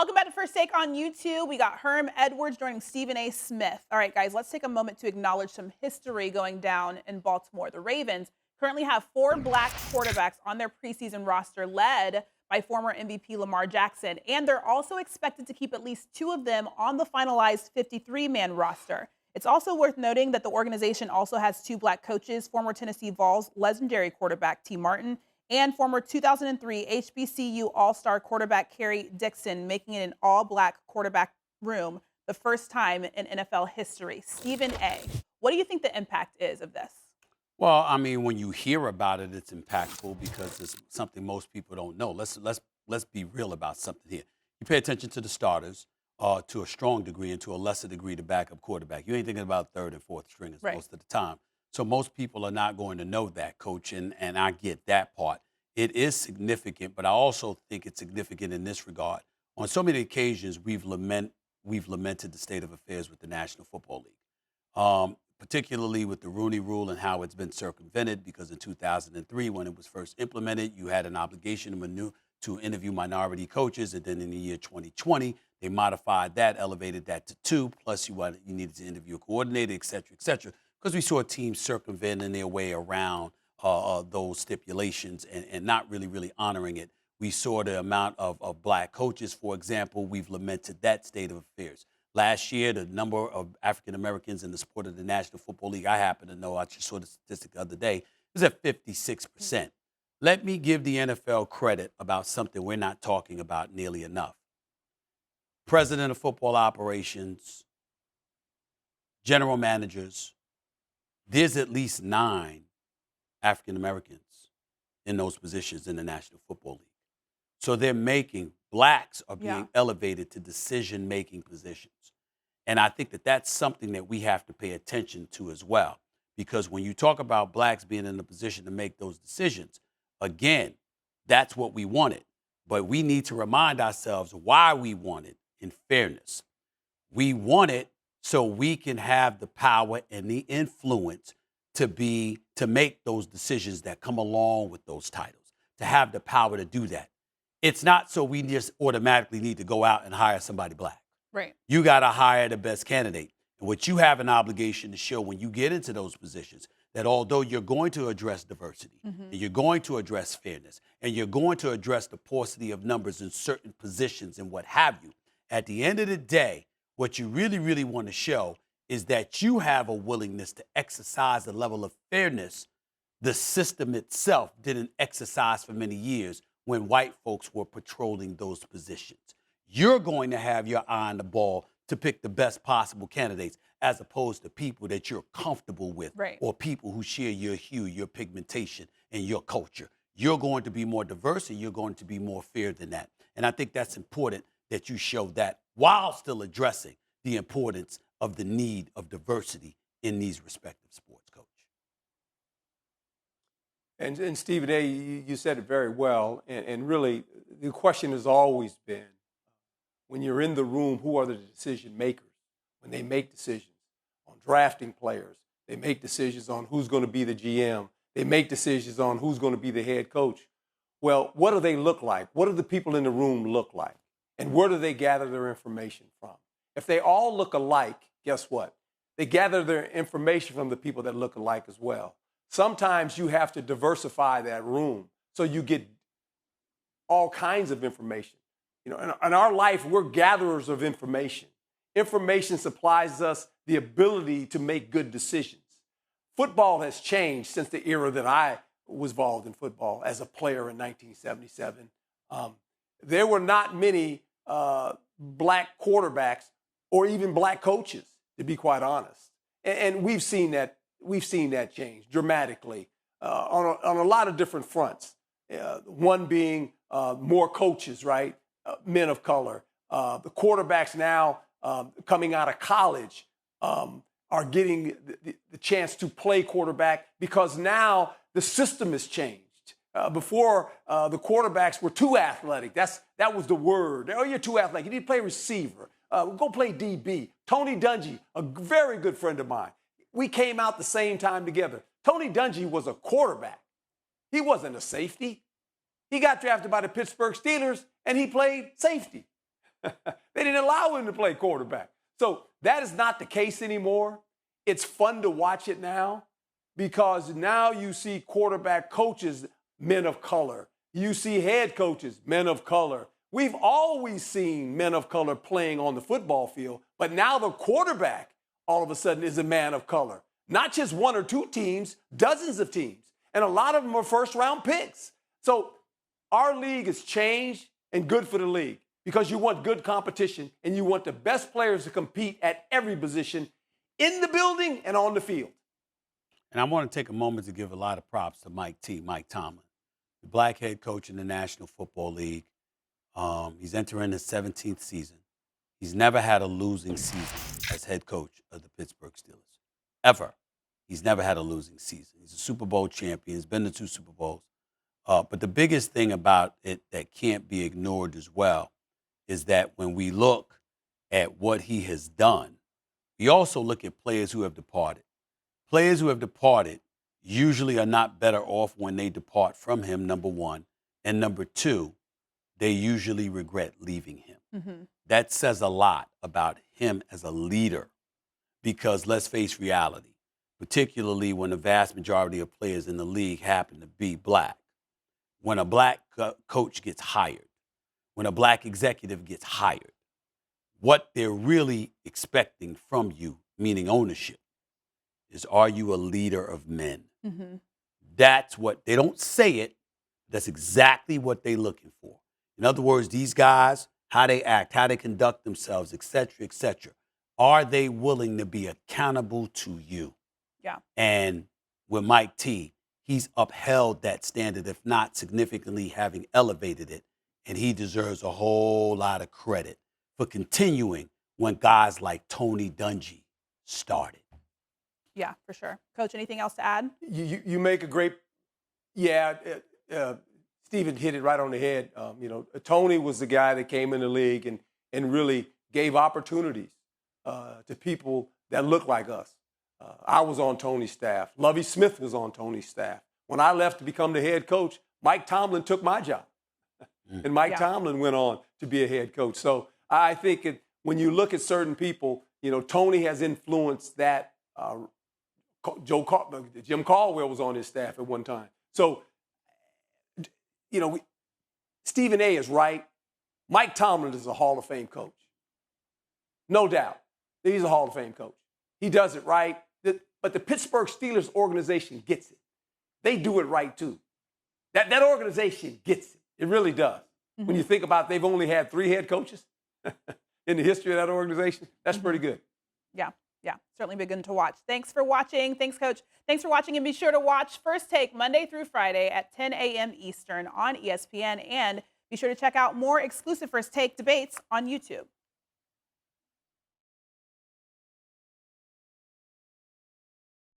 Welcome back to First Take on YouTube. We got Herm Edwards joining Stephen A. Smith. All right, guys, let's take a moment to acknowledge some history going down in Baltimore. The Ravens currently have 4 black quarterbacks on their preseason roster, led by former MVP Lamar Jackson. And they're also expected to keep at least 2 of them on the finalized 53-man roster. It's also worth noting that the organization also has 2 black coaches, former Tennessee Vols legendary quarterback T. Martin and former 2003 HBCU All-Star quarterback Kerry Dixon, making it an all-black quarterback room, the first time in NFL history. Stephen A., what do you think the impact is of this? Well, I mean, when you hear about it, it's impactful because it's something most people don't know. Let's be real about something here. You pay attention to the starters to a strong degree and to a lesser degree the backup quarterback. You ain't thinking about third and fourth stringers most of the time. So most people are not going to know that, Coach, and I get that part. It is significant, but I also think it's significant in this regard. On so many occasions, we've lamented the state of affairs with the National Football League, particularly with the Rooney Rule and how it's been circumvented, because in 2003, when it was first implemented, you had an obligation to interview minority coaches, and then in the year 2020, they modified that, elevated that to 2, plus you needed to interview a coordinator, et cetera, because we saw teams circumventing their way around those stipulations and not really honoring it. We saw the amount of black coaches, for example. We've lamented that state of affairs. Last year, the number of African Americans in the sport of the National Football League, I happen to know, I just saw the statistic the other day, was at 56%. Let me give the NFL credit about something we're not talking about nearly enough. President of football operations, general managers, there's at least 9 African Americans in those positions in the National Football League. So blacks are being elevated to decision-making positions. And I think that that's something that we have to pay attention to as well. Because when you talk about blacks being in a position to make those decisions, again, that's what we wanted. But we need to remind ourselves why we want it in fairness. We want it so we can have the power and the influence to make those decisions that come along with those titles, to have the power to do that. It's not so we just automatically need to go out and hire somebody black. Right. You got to hire the best candidate. And what you have an obligation to show when you get into those positions, that although you're going to address diversity, and you're going to address fairness, and you're going to address the paucity of numbers in certain positions and what have you, at the end of the day, what you really want to show is that you have a willingness to exercise a level of fairness the system itself didn't exercise for many years when white folks were patrolling those positions. You're going to have your eye on the ball to pick the best possible candidates as opposed to people that you're comfortable with or people who share your hue, your pigmentation, and your culture. You're going to be more diverse and you're going to be more fair than that. And I think that's important that you show that while still addressing the importance of the need of diversity in these respective sports, Coach. And Stephen A., you said it very well. And really, the question has always been, when you're in the room, who are the decision makers? When they make decisions on drafting players, they make decisions on who's going to be the GM. They make decisions on who's going to be the head coach. Well, what do they look like? What do the people in the room look like? And where do they gather their information from? If they all look alike, guess what? They gather their information from the people that look alike as well. Sometimes you have to diversify that room so you get all kinds of information. You know, in our life, we're gatherers of information. Information supplies us the ability to make good decisions. Football has changed since the era that I was involved in football as a player in 1977. There were not many black quarterbacks or even black coaches, to be quite honest. And we've seen that change dramatically on a lot of different fronts. One being more coaches, right? Men of color. The quarterbacks now coming out of college are getting the chance to play quarterback because now the system has changed. Before, the quarterbacks were too athletic. That was the word. Oh, you're too athletic. You need to play receiver. Go play DB. Tony Dungy, a very good friend of mine. We came out the same time together. Tony Dungy was a quarterback. He wasn't a safety. He got drafted by the Pittsburgh Steelers, and he played safety. They didn't allow him to play quarterback. So that is not the case anymore. It's fun to watch it now because now you see quarterback coaches, men of color. You see head coaches, men of color. We've always seen men of color playing on the football field, but now the quarterback all of a sudden is a man of color. Not just one or two teams, dozens of teams. And a lot of them are first-round picks. So our league has changed and good for the league because you want good competition and you want the best players to compete at every position in the building and on the field. And I want to take a moment to give a lot of props to Mike Tomlin, the black head coach in the National Football League. He's entering his 17th season. He's never had a losing season as head coach of the Pittsburgh Steelers, ever. He's never had a losing season. He's a Super Bowl champion. He's been to 2 Super Bowls. But the biggest thing about it that can't be ignored as well is that when we look at what he has done, we also look at players who have departed. Players who have departed usually are not better off when they depart from him, number one. And number two, they usually regret leaving him. Mm-hmm. That says a lot about him as a leader because let's face reality, particularly when the vast majority of players in the league happen to be black. When a black coach gets hired, when a black executive gets hired, what they're really expecting from you, meaning ownership, is are you a leader of men? Mm-hmm. That's what, they don't say it, that's exactly what they're looking for. In other words, these guys, how they act, how they conduct themselves, et cetera, are they willing to be accountable to you? Yeah. And with Mike T, he's upheld that standard, if not significantly having elevated it. And he deserves a whole lot of credit for continuing when guys like Tony Dungy started. Yeah, for sure. Coach, anything else to add? You make a great, Stephen hit it right on the head. Tony was the guy that came in the league and really gave opportunities to people that look like us. I was on Tony's staff. Lovie Smith was on Tony's staff. When I left to become the head coach, Mike Tomlin took my job. And Mike Tomlin went on to be a head coach. So I think when you look at certain people, Tony has influenced that. Jim Caldwell was on his staff at one time. So, Stephen A. is right. Mike Tomlin is a Hall of Fame coach. No doubt. He's a Hall of Fame coach. He does it right. But the Pittsburgh Steelers organization gets it. They do it right, too. That organization gets it. It really does. Mm-hmm. When you think about they've only had 3 head coaches in the history of that organization, that's pretty good. Yeah, certainly been good to watch. Thanks for watching. Thanks, Coach. Thanks for watching, and be sure to watch First Take Monday through Friday at 10 a.m. Eastern on ESPN, and be sure to check out more exclusive First Take debates on YouTube.